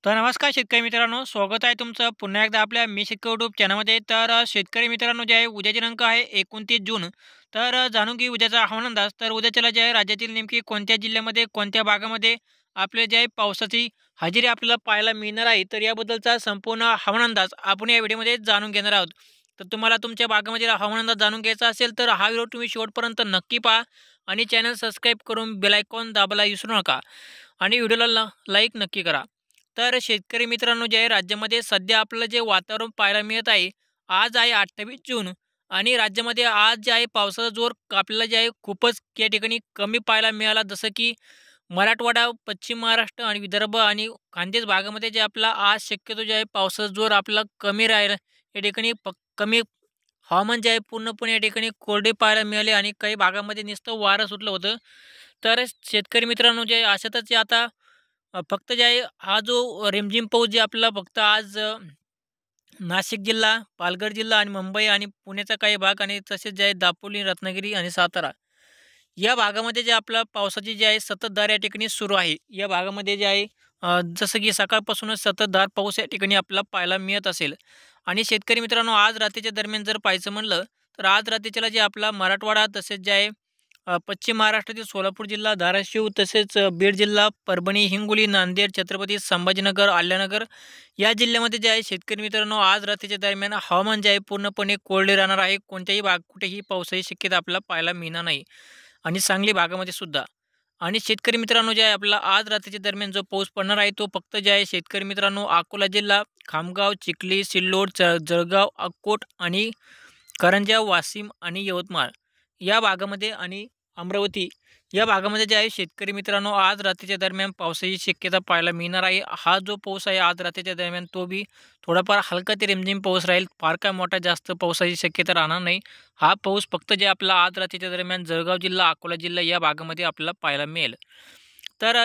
तर नमस्कार शेतकरी मित्रांनो, स्वागत आहे तुमचं पुन्हा एकदा आपल्या मी शेतकरी यूट्यूब चॅनलमध्ये. शेतकरी मित्रांनो जे आहे उद्या दिनांक आहे 29 जून. जाणून घेऊ उद्याचा हवामान अंदाज. तर उद्याच्याला जे आहे राज्यातील नेमकी कोणत्या जिल्ह्यामध्ये, कोणत्या भागामध्ये आपले जे आहे पावसाची हजेरी आपल्याला पाहायला मिळणार आहे. तर याबद्दलचा संपूर्ण हवामान अंदाज आपण या व्हिडिओमध्ये जाणून घेणार आहोत. तर तुम्हाला तुमच्या भागामध्ये हवामान अंदाज जाणून घ्यायचा असेल तर हा व्हिडिओ तुम्ही शेवटपर्यंत नक्की पहा आणि चॅनल सबस्क्राईब करून बेल आयकॉन दाबायला विसरू नका आणि व्हिडिओला लाईक नक्की करा. शेतकरी मित्रांनो जे आहे राज्यामध्ये सध्या आपल्याला जे वातावरण पाहायला मिळत आहे, आज आहे 28 जून आणि राज्यामध्ये आज जे आहे पावसाचा जोर आपल्याला जे आहे खूपच या ठिकाणी कमी पाहायला मिळाला. जसं की मराठवाडा, पश्चिम महाराष्ट्र आणि विदर्भ आणि खानदेश भागामध्ये जे आपला आज शक्यतो जे आहे पावसाचा जोर आपला कमी राहिला. या ठिकाणी कमी हवामान जे आहे पूर्णपणे या ठिकाणी कोरडे पाहायला मिळाले आणि काही भागामध्ये नुसतं वारं सुटलं होतं. शेतकरी मित्रांनो जे आहे अशातच जे आता फक्त जे आहे हा जो रिमझिम पाऊस जे आपल्याला फक्त आज नाशिक जिल्हा, पालघर जिल्हा आणि मुंबई आणि पुण्याचा काही भाग आणि तसेच जे आहे दापोली, रत्नागिरी आणि सातारा या भागामध्ये जे आपला पावसाची जी आहे संततधार या ठिकाणी सुरू आहे. या भागामध्ये जे आहे जसं की सकाळपासूनच संततधार पाऊस या ठिकाणी आपल्याला पाहायला मिळत असेल. आणि शेतकरी मित्रांनो आज रात्रीच्या दरम्यान जर पाहायचं म्हणलं, तर आज रात्रीच्याला जे आपला मराठवाडा तसेच जे आहे पश्चिम महाराष्ट्रातील सोलापूर जिल्हा, धाराशिव तसेच बीड जिल्हा, परभणी, हिंगोली, नांदेड, छत्रपती संभाजीनगर, अहिल्यानगर या जिल्ह्यामध्ये जे आहे शेतकरी मित्रांनो आज रात्रीच्या दरम्यान हवामान जे आहे पूर्णपणे कोरडे राहणार आहे. कोणत्याही भाग कुठेही पावसाची शक्यता आपल्याला पाहायला मिळणार नाही आणि सांगली भागामध्ये सुद्धा. आणि शेतकरी मित्रांनो जे आहे आपल्याला आज रात्रीच्या दरम्यान जो पाऊस पडणार आहे तो फक्त जे आहे शेतकरी मित्रांनो अकोला जिल्हा, खामगाव, चिखली, सिल्लोड, जळगाव, अक्कोट आणि करंजा, वाशिम आणि यवतमाळ या भागामध्ये आणि अमरावती या भागामध्ये जे आहे शेतकरी मित्रांनो आज रात्रीच्या दरम्यान पावसाची शक्यता पाहायला मिळणार आहे. हा जो पाऊस आहे आज रात्रीच्या दरम्यान तो बी थोडाफार हलका ते रिमझिम पाऊस राहील. फार काय मोठा जास्त पावसाची शक्यता राहणार नाही. हा पाऊस फक्त जे आपला आज रात्रीच्या दरम्यान जळगाव जिल्हा, अकोला जिल्हा या भागामध्ये आपल्याला पाहायला मिळेल.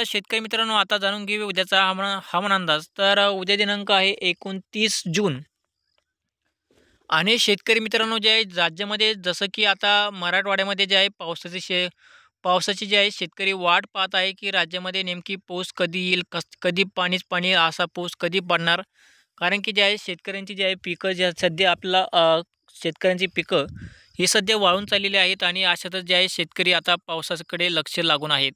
शेतकरी मित्रांनो आता जाणून घेऊ उद्याचा हवामान अंदाज. उद्या दिनांक आहे 29 जून आणि शेतकरी मित्रांनो जे आहे राज्यामध्ये जसं की आता मराठवाड्यामध्ये जे आहे पावसाची जी आहे शेतकरी वाट पाहत आहे, की राज्यामध्ये नेमकी पाऊस कधी येईल, कधी पाणीच पाणी असा पाऊस कधी पडणार. कारण की जे आहे शेतकऱ्यांची जी आहे पिकं जे सध्या आपला शेतकऱ्यांची पिकं ही सध्या वाळून चाललेली आहेत आणि अशातच जे आहे शेतकरी आता पावसाकडे लक्ष लागून आहेत.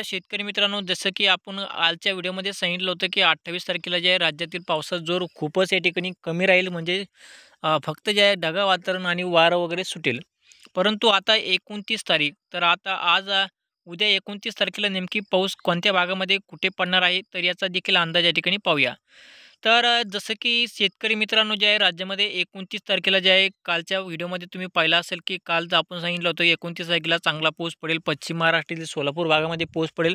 शेतकरी मित्रांनो जसं की आपण आजच्या व्हिडिओमध्ये सांगितलं होतं, की 28 तारखेला जे आहे राज्यातील पावसाचा जोर खूपच या ठिकाणी कमी राहील. म्हणजे फक्त जे आहे ढगाळ वातावरण आणि वारं वगैरे सुटेल. परंतु आता 29 तारीख तर आता उद्या 29 तारखेला नेमकी पाऊस कोणत्या भागामध्ये कुठे पडणार आहे, तर याचा देखील अंदाज या ठिकाणी पाहूया. जसं की शेतकरी मित्रांनो जे आहे राज्यामध्ये 29 तारखेला जे आहे कालच्या व्हिडिओमध्ये तुम्ही पाहिलं असेल, की काल जर आपण सांगितलं होतं 29 तारखेला चांगला पाऊस पडेल. पश्चिम महाराष्ट्रातील सोलापूर भागामध्ये पाऊस पडेल.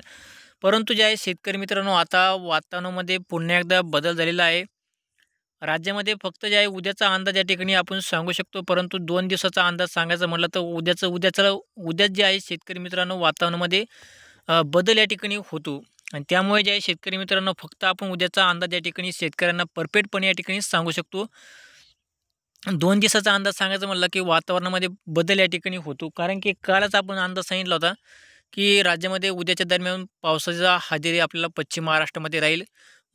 परंतु जे आहे शेतकरी मित्रांनो आता वातावरणामध्ये पुन्हा एकदा बदल झालेला आहे. राज्यामध्ये फक्त जे आहे उद्याचा अंदाज या ठिकाणी आपण सांगू शकतो. परंतु 2 दिवसाचा अंदाज सांगायचा म्हटलं तर उद्याच जे आहे शेतकरी मित्रांनो वातावरणामध्ये बदल या ठिकाणी होतो. आणि त्यामुळे जे आहे शेतकरी मित्रांनो फक्त आपण उद्याचा अंदाज या ठिकाणी शेतकऱ्यांना परफेक्टपणे या ठिकाणी सांगू शकतो. 2 दिवसाचा अंदाज सांगायचा म्हटलं की वातावरणामध्ये बदल या ठिकाणी होतो. कारण की कालच आपण अंदाज सांगितला होता, की राज्यामध्ये उद्याच्या दरम्यान पावसाचा हजेरी आपल्याला पश्चिम महाराष्ट्रामध्ये राहील.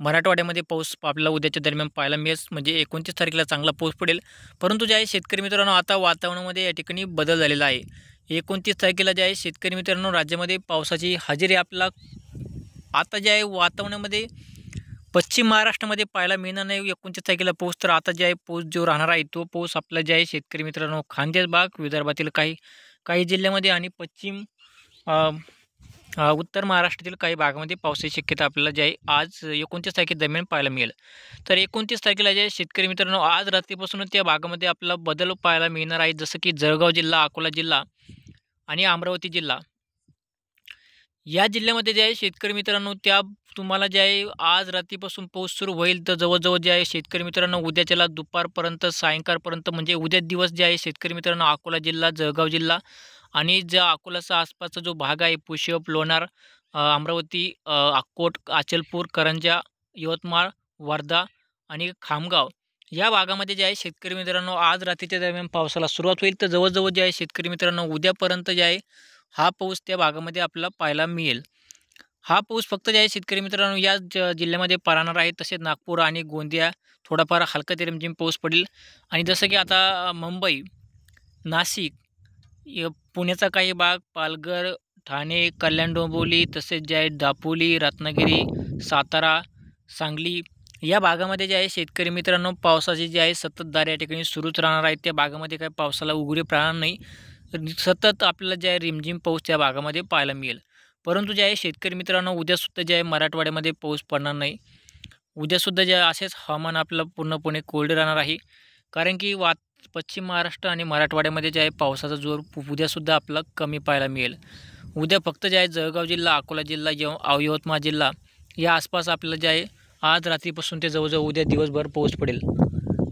मराठवाड्यामध्ये पाऊस आपल्याला उद्याच्या दरम्यान पाहायला मिळेल. म्हणजे 29 तारखेला चांगला पाऊस पडेल. परंतु जे आहे शेतकरी मित्रांनो आता वातावरणामध्ये या ठिकाणी बदल झालेला आहे. 29 तारखेला जे आहे शेतकरी मित्रांनो राज्यामध्ये पावसाची हजेरी आपल्याला आता जे आहे वातावरणामध्ये पश्चिम महाराष्ट्रामध्ये पाहायला मिळणार नाही 29 तारखेला पाऊस. तर आता जे आहे पाऊस जो राहणार आहे तो पाऊस आपला जे आहे शेतकरी मित्रांनो खानदेश भाग, विदर्भातील काही काही जिल्ह्यामध्ये आणि उत्तर महाराष्ट्रातील काही भागामध्ये पावसाची शक्यता आपल्याला जे आहे आज 29 तारखेदरम्यान पाहायला मिळेल. तर 29 तारखेला जे आहे शेतकरी मित्रांनो आज रात्रीपासूनच त्या भागामध्ये आपल्याला बदल पाहायला मिळणार आहे. जसं की जळगाव जिल्हा, अकोला जिल्हा आणि अमरावती जिल्हा या जिल्ह्यामध्ये जे आहे शेतकरी मित्रांनो तुम्हाला जे आहे आज रात्रीपासून पाऊस सुरू होईल. तर जवळ-जवळ जे आहे शेतकरी मित्रांनो उद्याच्याला दुपारपर्यंत, सायंकाळपर्यंत म्हणजे उद्या दिवस जे आहे शेतकरी मित्रांनो अकोला जिल्हा, जळगाव जिल्हा आणि ज्या अकोलाचा आसपासचा जो भाग आहे पुशप, लोणार, अमरावती, अक्कोट, अचलपूर, करंजा, यवतमाळ, वर्धा आणि खामगाव या भागामध्ये जे आहे शेतकरी मित्रांनो आज रात्रीच्या दरम्यान पावसाला सुरुवात होईल. तर जवळ जे आहे शेतकरी मित्रांनो उद्यापर्यंत जे आहे हा पाऊस त्या भागामध्ये आपल्याला पाहायला मिळेल. हा पाऊस फक्त जे आहे शेतकरी मित्रांनो याच जिल्ह्यामध्ये पडणार आहे. तसेच नागपूर आणि गोंदिया थोडाफार हलका ते रिमझिम पाऊस पडेल. आणि जसं की आता मुंबई, नाशिक, पुण्याचा काही भाग, पालघर, ठाणे, कल्याण डोंबिवली, तसेच जे आहे दापोली, रत्नागिरी, सातारा, सांगली या भागामध्ये जे आहे शेतकरी मित्रांनो पावसाची जी आहे संततधार या ठिकाणी सुरूच राहणार आहे. त्या भागामध्ये काही पावसाला उघडीप राहणार नाही. सतत आपल्याला जे आहे रिमझिम पाऊस त्या भागामध्ये पाहायला मिळेल. परंतु जे आहे शेतकरी मित्रांनो उद्यासुद्धा जे आहे मराठवाड्यामध्ये पाऊस पडणार नाही. उद्यासुद्धा जे आहे असेच हवामान आपलं पूर्णपणे कोरडे राहणार आहे. कारण की पश्चिम महाराष्ट्र आणि मराठवाड्यामध्ये जे आहे पावसाचा जोर उद्यासुद्धा आपल्याला कमी पाहायला मिळेल. उद्या फक्त जे आहे जळगाव जिल्हा, अकोला जिल्हा, यवतमाळ जिल्हा या आसपास आपल्याला जे आहे आज रात्रीपासून ते जवळजवळ उद्या दिवसभर पाऊस पडेल.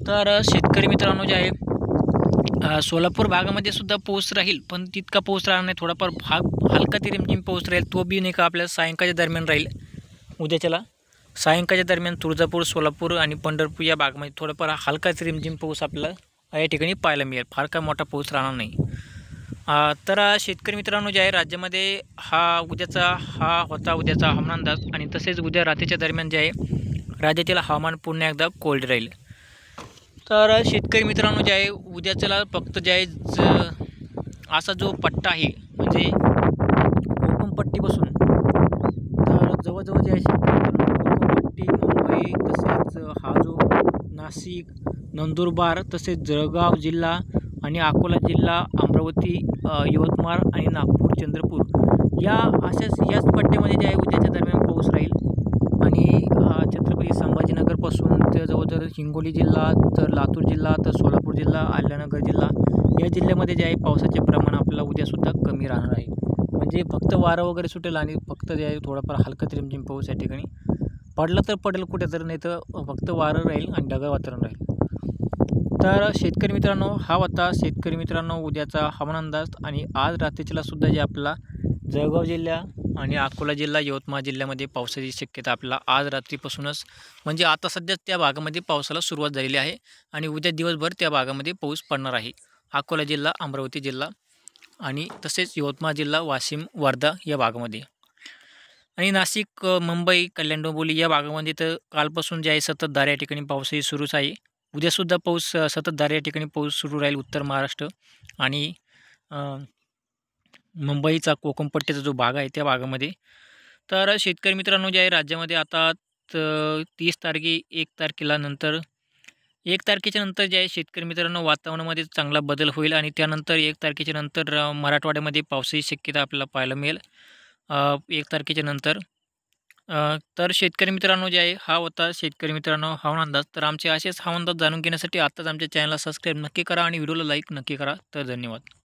तर शेतकरी मित्रांनो जे आहे सोलापूर भागामध्ये सुद्धा पाऊस राहील, पण तितका पाऊस राहणार नाही. थोडाफार भाग हलका ते रिमझिम पाऊस राहील. तो बी नाही का आपल्याला सायंकाळच्या दरम्यान राहील. उद्याच्याला सायंकाळच्या दरम्यान तुळजापूर, सोलापूर आणि पंढरपूर या भागामध्ये थोडाफार हलका ते रिमझिम पाऊस आपल्याला या ठिकाणी पाहायला मिळेल. फार काय मोठा पाऊस राहणार नाही. तर शेतकरी मित्रांनो जे आहे राज्यामध्ये हा होता उद्याचा हवामान अंदाज. आणि तसेच उद्या रात्रीच्या दरम्यान जे आहे राज्यातील हवामान पुन्हा एकदा कोल्ड राहील. तर शेतकरी मित्रांनो जे आहे उद्याच्याला फक्त जे आहे असा जो पट्टा आहे म्हणजे कोकणपट्टीपासून तर जवळजवळ जे आहे शेतकरी मित्रांनो कोकणपट्टी, मुंबई, तसेच हा जो नाशिक, नंदुरबार, तसेच जळगाव जिल्हा आणि अकोला जिल्हा, अमरावती, यवतमाळ आणि नागपूर, चंद्रपूर याच पट्ट्यामध्ये जे आहे उद्याच्या दरम्यान पाऊस राहील. आणि छत्रपती संभाजीनगरपासून ते जवळजवळ हिंगोली जिल्हा, तर लातूर जिल्हा, तर सोलापूर जिल्हा, अहिल्यानगर जिल्हा या जिल्ह्यामध्ये जे आहे पावसाचे प्रमाण आपल्याला उद्यासुद्धा कमी राहणार आहे. म्हणजे फक्त वारं वगैरे सुटेल आणि फक्त जे आहे थोडाफार हलका रिमझिम पाऊस या ठिकाणी पडलं तर पडेल कुठे तर, नाही तर फक्त वारं राहील आणि ढगाळ वातावरण राहील. तर शेतकरी मित्रांनो हा होता शेतकरी मित्रांनो उद्याचा हवामान अंदाज. आणि आज रात्रीच्याला सुद्धा जे आपला जळगाव जिल्हा आणि अकोला जिल्हा, यवतमाळ जिल्ह्यामध्ये पावसाची शक्यता आपल्याला आज रात्रीपासूनच म्हणजे आता सध्या त्या भागामध्ये पावसाला सुरुवात झालेली आहे. आणि उद्या दिवसभर त्या भागामध्ये पाऊस पडणार आहे. अकोला जिल्हा, अमरावती जिल्हा आणि तसेच यवतमाळ जिल्हा, वाशिम, वर्धा या भागामध्ये. आणि नाशिक, मुंबई, कल्याण डोंबिवली या भागामध्ये तर कालपासून जे आहे संततधार या ठिकाणी पाऊसही सुरूच आहे. उद्यासुद्धा पाऊस संततधार या ठिकाणी पाऊस सुरू राहील. उत्तर महाराष्ट्र आणि मुंबईचा कोकणपट्टीचा जो भाग आहे त्या भागामध्ये. तर शेतकरी मित्रांनो जे आहे राज्यामध्ये आता 30 तारखे 1 तारखेला नंतर 1 तारखेच्या नंतर जे आहे शेतकरी मित्रांनो वातावरणामध्ये चांगला बदल होईल. आणि त्यानंतर 1 तारखेच्या नंतर मराठवाड्यामध्ये पावसाची शक्यता आपल्याला पाहायला मिळेल 1 तारखेच्या नंतर. तर शेतकरी मित्रांनो जे आहे हा होता शेतकरी मित्रांनो हवामान अंदाज. तर आमचे असेच हवामान अंदाज जाणून घेण्यासाठी आत्ताच आमच्या चॅनलला सबस्क्राईब नक्की करा आणि व्हिडिओला लाईक नक्की करा. तर धन्यवाद.